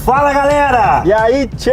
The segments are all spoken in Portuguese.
Fala, galera! E aí, tchê!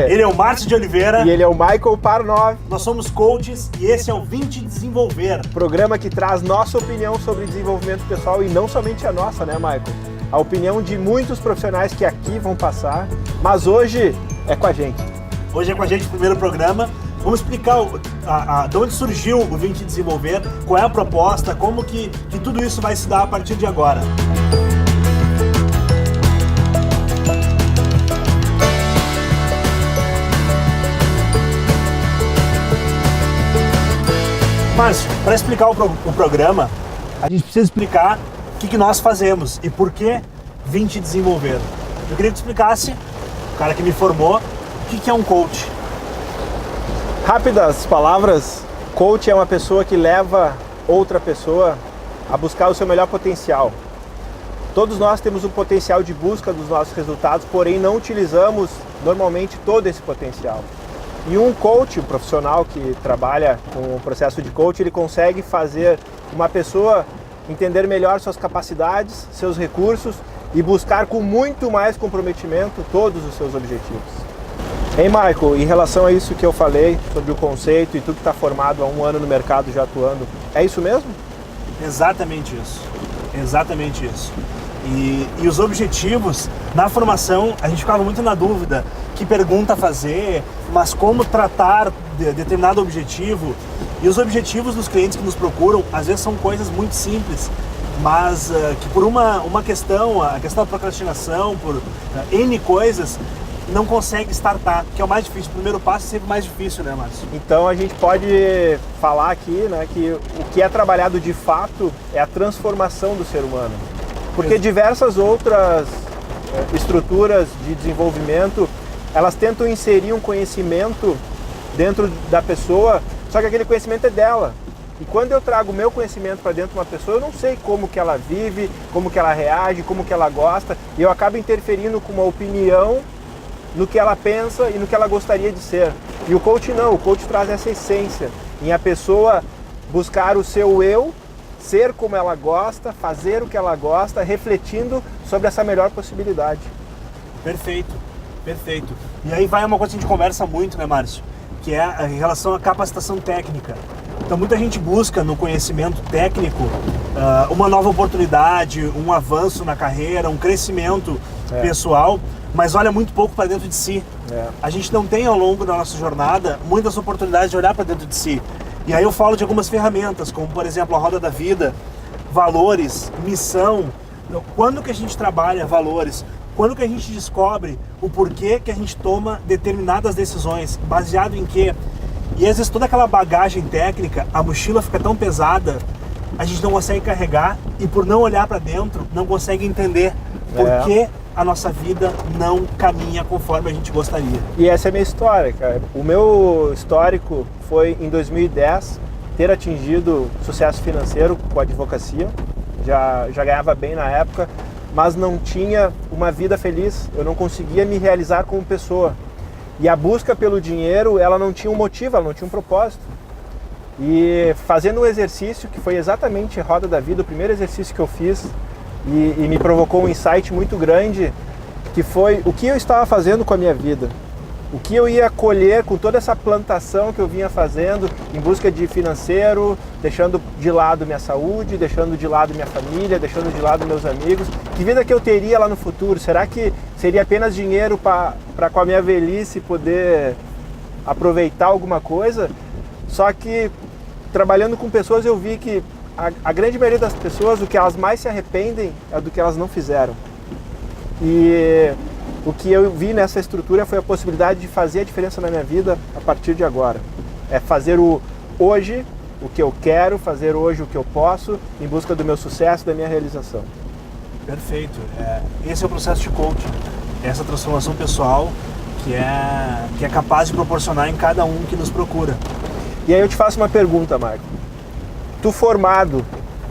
Ele é o Márcio de Oliveira. E ele é o Michael Parnov. Nós somos coaches e esse é o Vim Te Desenvolver. Programa que traz nossa opinião sobre desenvolvimento pessoal e não somente a nossa, né, Michael? A opinião de muitos profissionais que aqui vão passar, mas hoje é com a gente. Hoje é com a gente o primeiro programa. Vamos explicar de onde surgiu o Vim Te Desenvolver, qual é a proposta, como que tudo isso vai se dar a partir de agora. Márcio, para explicar o programa, a gente precisa explicar o que nós fazemos e por que Vim Te Desenvolver. Eu queria que tu explicasse, o cara que me formou, o que é um coach. Rápidas palavras, coach é uma pessoa que leva outra pessoa a buscar o seu melhor potencial. Todos nós temos um potencial de busca dos nossos resultados, porém não utilizamos normalmente todo esse potencial. E um coach, um profissional que trabalha com o processo de coach, ele consegue fazer uma pessoa entender melhor suas capacidades, seus recursos e buscar com muito mais comprometimento todos os seus objetivos. Hein, Michael, em relação a isso que eu falei sobre o conceito e tu que está formado há um ano no mercado já atuando, é isso mesmo? Exatamente isso. Exatamente isso. E os objetivos, na formação, a gente ficava muito na dúvida que pergunta fazer, mas como tratar de determinado objetivo. E os objetivos dos clientes que nos procuram, às vezes são coisas muito simples, mas que por uma questão, a questão da procrastinação, por N coisas, não consegue startar, que é o mais difícil. O primeiro passo é sempre mais difícil, né, Márcio? Então a gente pode falar aqui, né, que o que é trabalhado de fato é a transformação do ser humano. Porque diversas outras estruturas de desenvolvimento, elas tentam inserir um conhecimento dentro da pessoa, só que aquele conhecimento é dela. E quando eu trago o meu conhecimento para dentro de uma pessoa, eu não sei como que ela vive, como que ela reage, como que ela gosta, e eu acabo interferindo com uma opinião no que ela pensa e no que ela gostaria de ser. E o coach não, o coach traz essa essência, em a pessoa buscar o seu eu, ser como ela gosta, fazer o que ela gosta, refletindo sobre essa melhor possibilidade. Perfeito, perfeito. E aí vai uma coisa que a gente conversa muito, né, Márcio? Que é em relação à capacitação técnica. Então muita gente busca no conhecimento técnico uma nova oportunidade, um avanço na carreira, um crescimento pessoal, mas olha muito pouco para dentro de si. A gente não tem ao longo da nossa jornada muitas oportunidades de olhar para dentro de si. E aí eu falo de algumas ferramentas, como por exemplo a Roda da Vida, valores, missão. Quando que a gente trabalha valores? Quando que a gente descobre o porquê que a gente toma determinadas decisões? Baseado em quê? E às vezes toda aquela bagagem técnica, a mochila fica tão pesada, a gente não consegue carregar e por não olhar para dentro, não consegue entender por que a nossa vida não caminha conforme a gente gostaria. E essa é a minha história, cara. O meu histórico foi em 2010 ter atingido sucesso financeiro com a advocacia. Já ganhava bem na época, mas não tinha uma vida feliz. Eu não conseguia me realizar como pessoa. E a busca pelo dinheiro, ela não tinha um motivo, ela não tinha um propósito. E fazendo um exercício que foi exatamente Roda da Vida, o primeiro exercício que eu fiz, e me provocou um insight muito grande, que foi o que eu estava fazendo com a minha vida. O que eu ia colher com toda essa plantação que eu vinha fazendo em busca de financeiro, deixando de lado minha saúde, deixando de lado minha família, deixando de lado meus amigos. Que vida que eu teria lá no futuro? Será que seria apenas dinheiro para com a minha velhice poder aproveitar alguma coisa? Só que trabalhando com pessoas eu vi que a grande maioria das pessoas, o que elas mais se arrependem é do que elas não fizeram. E o que eu vi nessa estrutura foi a possibilidade de fazer a diferença na minha vida a partir de agora. É fazer hoje o que eu quero, fazer hoje o que eu posso, em busca do meu sucesso, da minha realização. Perfeito. Esse é o processo de coaching. Essa transformação pessoal que é capaz de proporcionar em cada um que nos procura. E aí eu te faço uma pergunta, Marco. Tu formado,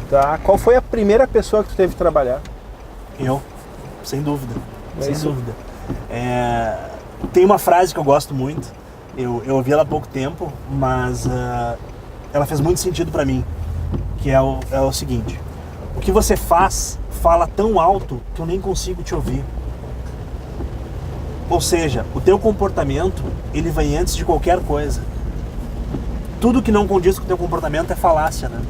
tá? Qual foi a primeira pessoa que tu teve que trabalhar? Eu, sem dúvida. Sem dúvida. Tem uma frase que eu gosto muito, eu ouvi ela há pouco tempo, mas ela fez muito sentido para mim, que é o seguinte: o que você faz fala tão alto que eu nem consigo te ouvir. Ou seja, o teu comportamento, ele vem antes de qualquer coisa. Tudo que não condiz com o teu comportamento é falácia, né?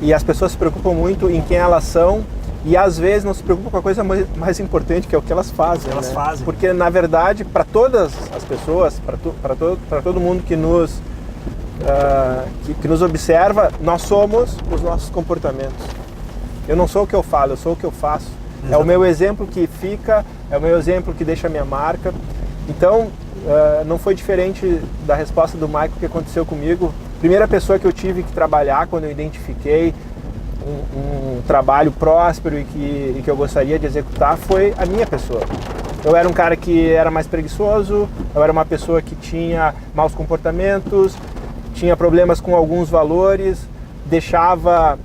E as pessoas se preocupam muito em quem elas são e às vezes não se preocupam com a coisa mais importante, que é o que elas fazem. Elas fazem. Porque na verdade, para todas as pessoas, para todo mundo que nos observa, nós somos os nossos comportamentos. Eu não sou o que eu falo, eu sou o que eu faço. Exatamente. É o meu exemplo que fica, é o meu exemplo que deixa a minha marca. Então, não foi diferente da resposta do Michael que aconteceu comigo. Primeira pessoa que eu tive que trabalhar quando eu identifiquei um trabalho próspero e que eu gostaria de executar foi a minha pessoa. Eu era um cara que era mais preguiçoso, eu era uma pessoa que tinha maus comportamentos, tinha problemas com alguns valores, deixava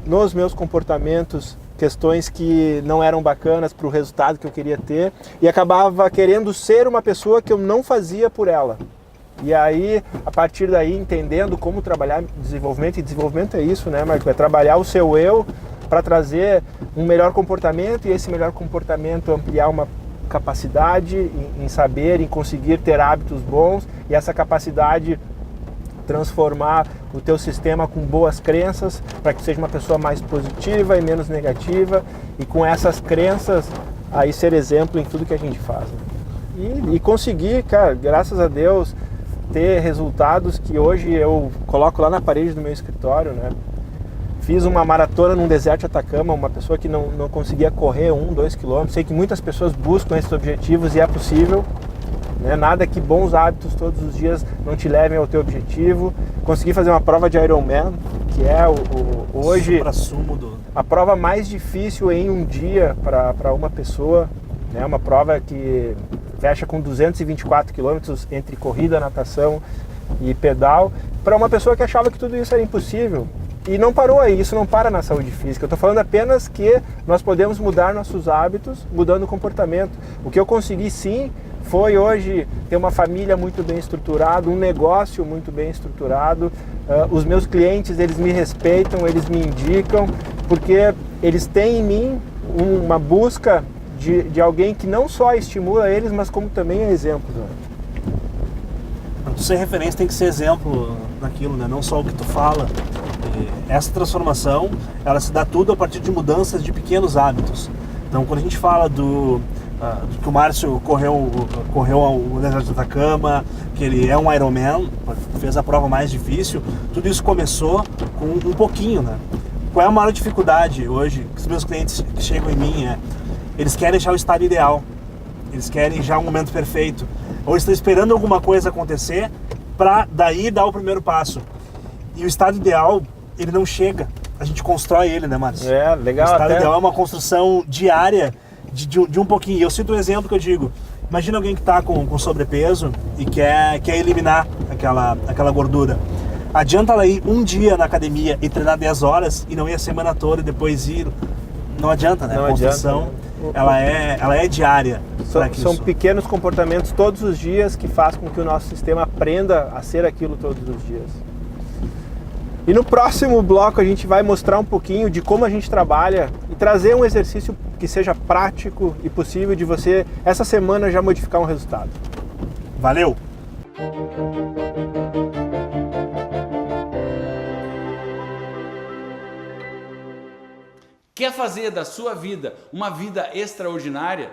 nos meus comportamentos questões que não eram bacanas para o resultado que eu queria ter e acabava querendo ser uma pessoa que eu não fazia por ela. E aí, a partir daí, entendendo como trabalhar desenvolvimento, e desenvolvimento é isso, né, Marco? É trabalhar o seu eu para trazer um melhor comportamento e esse melhor comportamento ampliar uma capacidade em saber, em conseguir ter hábitos bons e essa capacidade transformar o teu sistema com boas crenças para que seja uma pessoa mais positiva e menos negativa e com essas crenças aí ser exemplo em tudo que a gente faz. E conseguir, cara, graças a Deus, ter resultados que hoje eu coloco lá na parede do meu escritório, né? Fiz uma maratona num deserto de Atacama, uma pessoa que não conseguia correr 1-2 quilômetros. Sei que muitas pessoas buscam esses objetivos e é possível, né? Nada que bons hábitos todos os dias não te levem ao teu objetivo. Consegui fazer uma prova de Ironman, que é hoje a prova mais difícil em um dia para uma pessoa, né? Uma prova que fecha com 224 quilômetros entre corrida, natação e pedal, para uma pessoa que achava que tudo isso era impossível. E não parou aí, isso não para na saúde física. Eu estou falando apenas que nós podemos mudar nossos hábitos, mudando o comportamento. O que eu consegui sim, foi hoje ter uma família muito bem estruturada, um negócio muito bem estruturado. Os meus clientes, eles me respeitam, eles me indicam, porque eles têm em mim uma busca de alguém que não só estimula eles, mas como também é exemplo. Tu ser referência tem que ser exemplo naquilo, né? Não só o que tu fala. E essa transformação, ela se dá tudo a partir de mudanças de pequenos hábitos. Então, quando a gente fala do que o Márcio correu o deserto de Atacama, que ele é um Ironman, fez a prova mais difícil, tudo isso começou com um pouquinho, né? Qual é a maior dificuldade hoje que os meus clientes que chegam em mim eles querem já o estado ideal, eles querem já um momento perfeito, ou estão esperando alguma coisa acontecer para daí dar o primeiro passo. E o estado ideal, ele não chega, a gente constrói ele, né, Márcio? É, legal. O estado ideal é uma construção diária de um pouquinho. E eu cito um exemplo que eu digo, imagina alguém que está com sobrepeso e quer eliminar aquela gordura. Adianta ela ir um dia na academia e treinar 10 horas e não ir a semana toda e depois ir. Não adianta, né? Não a construção, adianta. Ela é diária. São pequenos comportamentos todos os dias que fazem com que o nosso sistema aprenda a ser aquilo todos os dias. E no próximo bloco a gente vai mostrar um pouquinho de como a gente trabalha e trazer um exercício que seja prático e possível de você, essa semana, já modificar um resultado. Valeu! Quer fazer da sua vida uma vida extraordinária?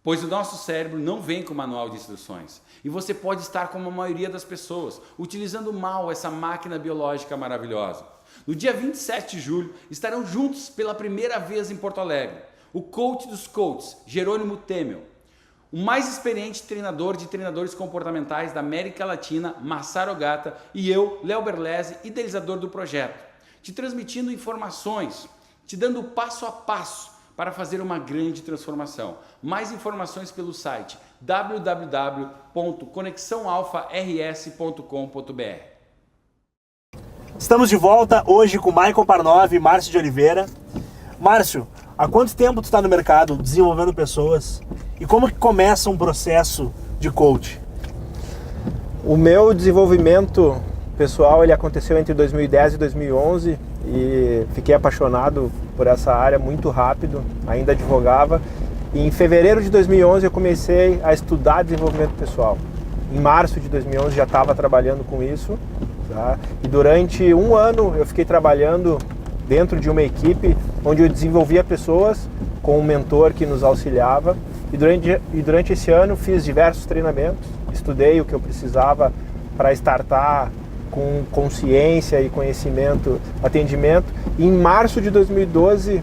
Pois o nosso cérebro não vem com manual de instruções. E você pode estar como a maioria das pessoas, utilizando mal essa máquina biológica maravilhosa. No dia 27 de julho, estarão juntos pela primeira vez em Porto Alegre o coach dos coaches, Jerônimo Temel, o mais experiente treinador de treinadores comportamentais da América Latina, Massaro Gata, e eu, Léo Berlese, idealizador do projeto, te transmitindo informações, te dando passo a passo para fazer uma grande transformação. Mais informações pelo site www.conexãoalfars.com.br. Estamos de volta hoje com Michael Parnov e Márcio de Oliveira. Márcio, há quanto tempo tu está no mercado desenvolvendo pessoas e como que começa um processo de coach? O meu desenvolvimento pessoal ele aconteceu entre 2010 e 2011 e fiquei apaixonado por essa área muito rápido, ainda advogava Em fevereiro de 2011 eu comecei a estudar desenvolvimento pessoal. Em março de 2011 já estava trabalhando com isso, tá? E durante um ano eu fiquei trabalhando dentro de uma equipe onde eu desenvolvia pessoas com um mentor que nos auxiliava. E durante esse ano fiz diversos treinamentos, estudei o que eu precisava para startar com consciência e conhecimento, atendimento. E em março de 2012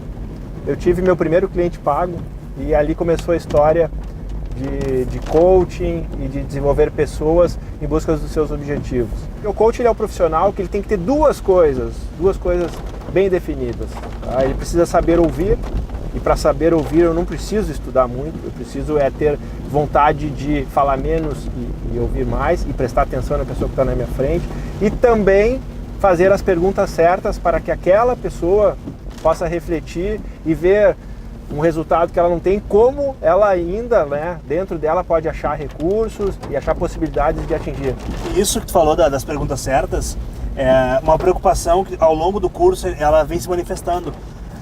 eu tive meu primeiro cliente pago e ali começou a história de coaching e de desenvolver pessoas em busca dos seus objetivos. O coach ele é um profissional que ele tem que ter duas coisas bem definidas. Tá? Ele precisa saber ouvir, e para saber ouvir eu não preciso estudar muito, eu preciso ter vontade de falar menos e ouvir mais e prestar atenção na pessoa que está na minha frente, e também fazer as perguntas certas para que aquela pessoa possa refletir e ver um resultado que ela não tem, como ela ainda, né, dentro dela pode achar recursos e achar possibilidades de atingir. Isso que tu falou das perguntas certas é uma preocupação que ao longo do curso ela vem se manifestando.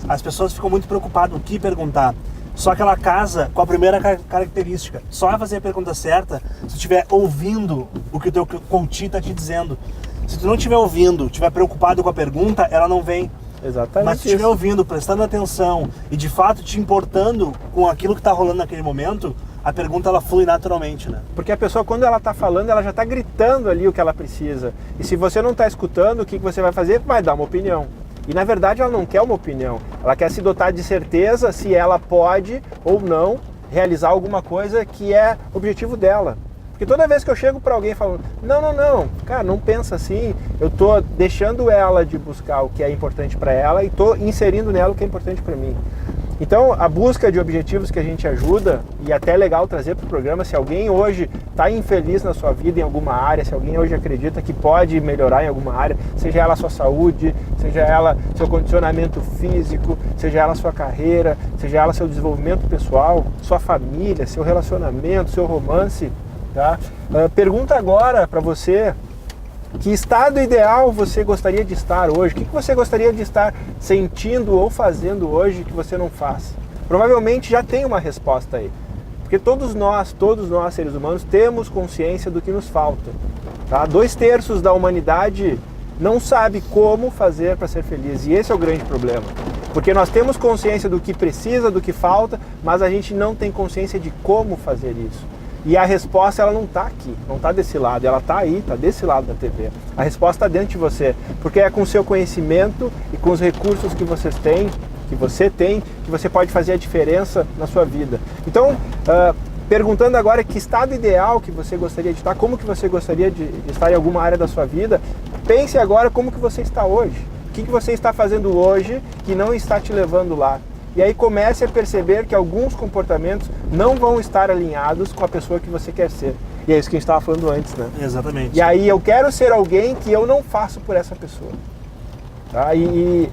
As pessoas ficam muito preocupadas no que perguntar. Só que ela casa com a primeira característica. Só vai fazer a pergunta certa se tu estiver ouvindo o que o teu coach está te dizendo. Se tu não estiver ouvindo, estiver preocupado com a pergunta, ela não vem. Exatamente. Mas se tu estiver ouvindo, prestando atenção e de fato te importando com aquilo que está rolando naquele momento, a pergunta ela flui naturalmente, né? Porque a pessoa, quando ela está falando, ela já está gritando ali o que ela precisa. E se você não está escutando, o que você vai fazer? Vai dar uma opinião. E na verdade ela não quer uma opinião, ela quer se dotar de certeza se ela pode ou não realizar alguma coisa que é objetivo dela. Porque toda vez que eu chego para alguém falando, não, cara, não pensa assim, eu estou deixando ela de buscar o que é importante para ela e estou inserindo nela o que é importante para mim. Então, a busca de objetivos que a gente ajuda, e até é legal trazer para o programa, se alguém hoje está infeliz na sua vida em alguma área, se alguém hoje acredita que pode melhorar em alguma área, seja ela a sua saúde, seja ela seu condicionamento físico, seja ela sua carreira, seja ela seu desenvolvimento pessoal, sua família, seu relacionamento, seu romance, tá? Pergunta agora para você: que estado ideal você gostaria de estar hoje? O que você gostaria de estar sentindo ou fazendo hoje que você não faz? Provavelmente já tem uma resposta aí. Porque todos nós seres humanos temos consciência do que nos falta. Tá? 2/3 da humanidade não sabe como fazer para ser feliz. E esse é o grande problema. Porque nós temos consciência do que precisa, do que falta, mas a gente não tem consciência de como fazer isso. E a resposta ela não está aqui, não está desse lado, ela está aí, está desse lado da TV. A resposta está dentro de você, porque é com o seu conhecimento e com os recursos que você tem, que você pode fazer a diferença na sua vida. Então, perguntando agora que estado ideal que você gostaria de estar, como que você gostaria de estar em alguma área da sua vida, pense agora como que você está hoje. O que você está fazendo hoje que não está te levando lá. E aí comece a perceber que alguns comportamentos não vão estar alinhados com a pessoa que você quer ser. E é isso que a gente estava falando antes, né? Exatamente. E aí eu quero ser alguém que eu não faço por essa pessoa. Tá? E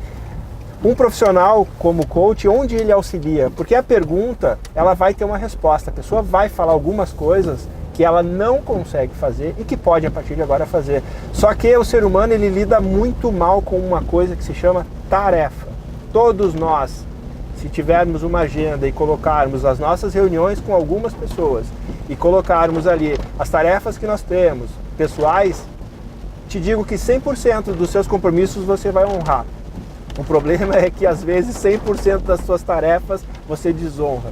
um profissional como coach, onde ele auxilia? Porque a pergunta, ela vai ter uma resposta. A pessoa vai falar algumas coisas que ela não consegue fazer e que pode a partir de agora fazer. Só que o ser humano ele lida muito mal com uma coisa que se chama tarefa. Todos nós, se tivermos uma agenda e colocarmos as nossas reuniões com algumas pessoas e colocarmos ali as tarefas que nós temos, pessoais, te digo que 100% dos seus compromissos você vai honrar. O problema é que às vezes 100% das suas tarefas você desonra.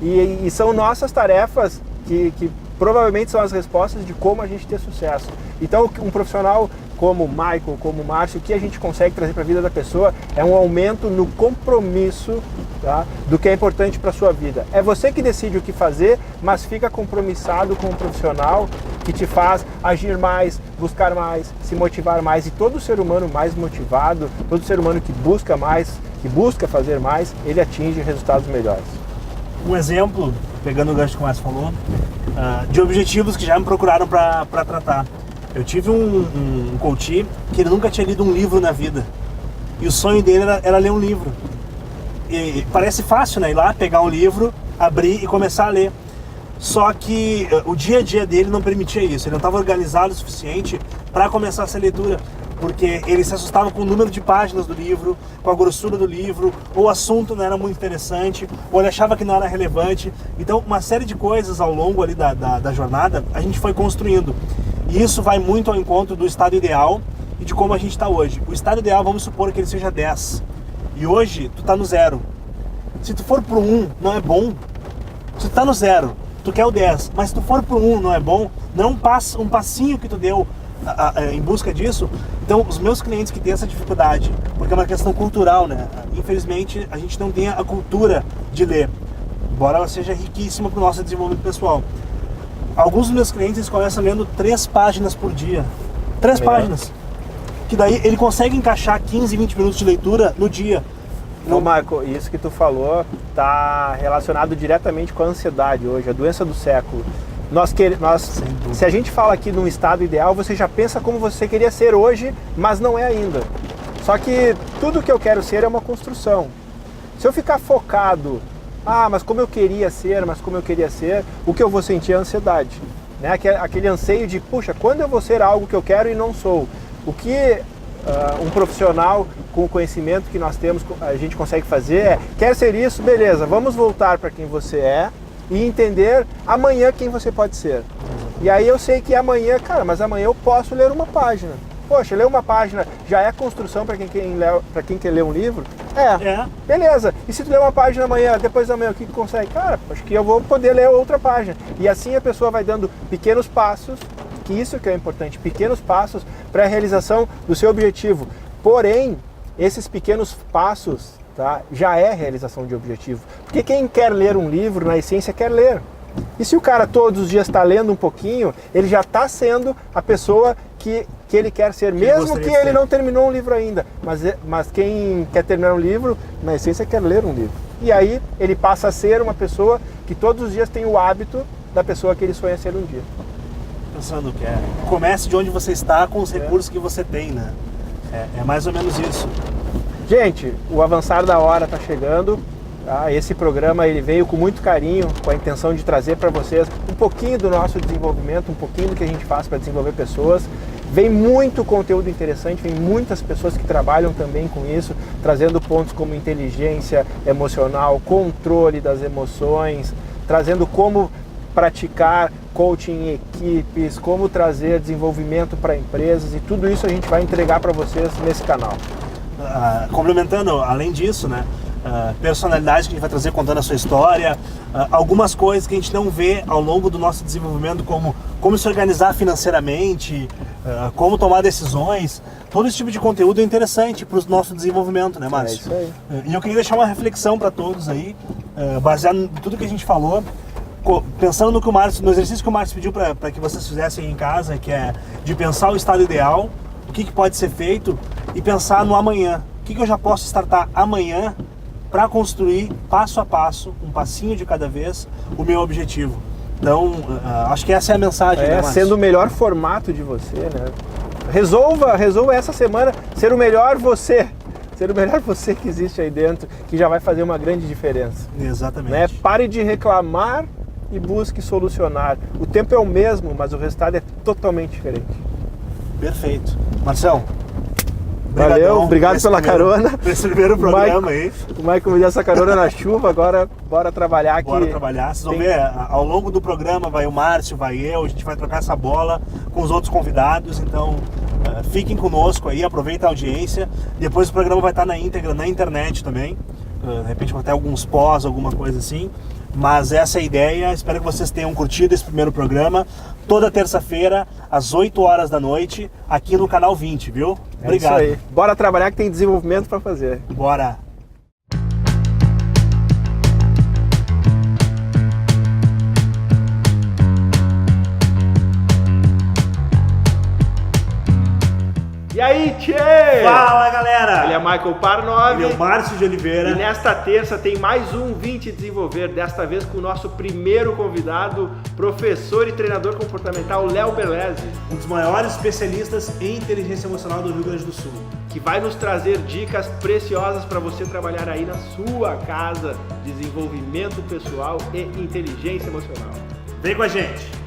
E são nossas tarefas que provavelmente são as respostas de como a gente ter sucesso. Então um profissional como o Michael, como o Márcio, o que a gente consegue trazer para a vida da pessoa é um aumento no compromisso, tá, do que é importante para a sua vida. É você que decide o que fazer, mas fica compromissado com um profissional que te faz agir mais, buscar mais, se motivar mais. E todo ser humano mais motivado, todo ser humano que busca mais, que busca fazer mais, ele atinge resultados melhores. Um exemplo, pegando o gancho que o Márcio falou, de objetivos que já me procuraram para tratar. Eu tive um coach que ele nunca tinha lido um livro na vida. E o sonho dele era ler um livro. E parece fácil, né? Ir lá, pegar um livro, abrir e começar a ler. Só que o dia a dia dele não permitia isso. Ele não estava organizado o suficiente para começar essa leitura. porque ele se assustava com o número de páginas do livro, com a grossura do livro, ou o assunto não era muito interessante, ou ele achava que não era relevante. Então, uma série de coisas ao longo ali da jornada, a gente foi construindo. E isso vai muito ao encontro do estado ideal e de como a gente está hoje. O estado ideal, vamos supor que ele seja 10. E hoje, tu tá no 0. Se tu for pro 1, não é bom. Se tu tá no 0, tu quer o 10. Mas se tu for pro 1, não é bom, não é um passinho que tu deu em busca disso. Então, os meus clientes que têm essa dificuldade, porque é uma questão cultural, né? Infelizmente, a gente não tem a cultura de ler, embora ela seja riquíssima para o nosso desenvolvimento pessoal. Alguns dos meus clientes eles começam lendo 3 páginas por dia. 3 páginas. Que daí ele consegue encaixar 15, 20 minutos de leitura no dia. Então, Marco, isso que tu falou está relacionado diretamente com a ansiedade hoje, a doença do século. Se a gente fala aqui num estado ideal, você já pensa como você queria ser hoje, mas não é ainda. Só que tudo que eu quero ser é uma construção. Se eu ficar focado, mas como eu queria ser, o que eu vou sentir é ansiedade. Né? Aquele anseio de, puxa, quando eu vou ser algo que eu quero e não sou? O que um profissional com o conhecimento que nós temos, a gente consegue fazer quer ser isso, beleza, vamos voltar para quem você é e entender amanhã quem você pode ser. E aí eu sei que amanhã, mas amanhã eu posso ler uma página. Poxa, ler uma página já é construção para quem quer ler um livro? Beleza. E se tu ler uma página amanhã, depois da manhã, o que tu consegue? Acho que eu vou poder ler outra página. E assim a pessoa vai dando pequenos passos, que isso que é importante, pequenos passos para a realização do seu objetivo. Porém, esses pequenos passos, já é realização de objetivo. Porque quem quer ler um livro, na essência, quer ler. E se o cara todos os dias está lendo um pouquinho, ele já está sendo a pessoa que ele quer ser, mesmo que ele não terminou um livro ainda. Mas quem quer terminar um livro, na essência, quer ler um livro. E aí ele passa a ser uma pessoa que todos os dias tem o hábito da pessoa que ele sonha ser um dia. Pensando que comece de onde você está com os recursos que você tem, né? É mais ou menos isso. Gente, o avançar da hora está chegando. Esse programa ele veio com muito carinho, com a intenção de trazer para vocês um pouquinho do nosso desenvolvimento, um pouquinho do que a gente faz para desenvolver pessoas. Vem muito conteúdo interessante, vem muitas pessoas que trabalham também com isso, trazendo pontos como inteligência emocional, controle das emoções, trazendo como praticar coaching em equipes, como trazer desenvolvimento para empresas, e tudo isso a gente vai entregar para vocês nesse canal. Complementando, além disso, né? Personalidade que a gente vai trazer contando a sua história, algumas coisas que a gente não vê ao longo do nosso desenvolvimento, como se organizar financeiramente, como tomar decisões. Todo esse tipo de conteúdo é interessante para o nosso desenvolvimento, né, Márcio? É isso aí. E eu queria deixar uma reflexão para todos aí, baseado em tudo que a gente falou, pensando no exercício que o Márcio pediu para que vocês fizessem em casa, que é de pensar o estado ideal, o que pode ser feito, e pensar no amanhã. O que eu já posso startar amanhã para construir passo a passo, um passinho de cada vez, o meu objetivo. Então, acho que essa é a mensagem, né, Márcio? Sendo o melhor formato de você, né? Resolva essa semana ser o melhor você. Ser o melhor você que existe aí dentro, que já vai fazer uma grande diferença. Exatamente. Né? Pare de reclamar e busque solucionar. O tempo é o mesmo, mas o resultado é totalmente diferente. Perfeito. Marcelo, valeu, obrigado pela carona. Esse primeiro programa aí. O Michael me deu essa carona na chuva, agora bora trabalhar aqui. Bora trabalhar. Vocês vão ver, ao longo do programa vai o Márcio, vai eu, a gente vai trocar essa bola com os outros convidados, então fiquem conosco aí, aproveita a audiência. Depois o programa vai estar na íntegra, na internet também. De repente vai ter alguns pós, alguma coisa assim. Mas essa é a ideia, espero que vocês tenham curtido esse primeiro programa. Toda terça-feira, às 8 horas da noite, aqui no Canal 20, viu? Obrigado. É isso aí. Bora trabalhar que tem desenvolvimento para fazer. Bora! E aí, tchê! Fala, galera! Ele é Michael Parnov. Ele é o Márcio de Oliveira. E nesta terça tem mais um 20 Desenvolver, desta vez com o nosso primeiro convidado, professor e treinador comportamental, Léo Beleze. Um dos maiores especialistas em inteligência emocional do Rio Grande do Sul. Que vai nos trazer dicas preciosas para você trabalhar aí na sua casa, desenvolvimento pessoal e inteligência emocional. Vem com a gente!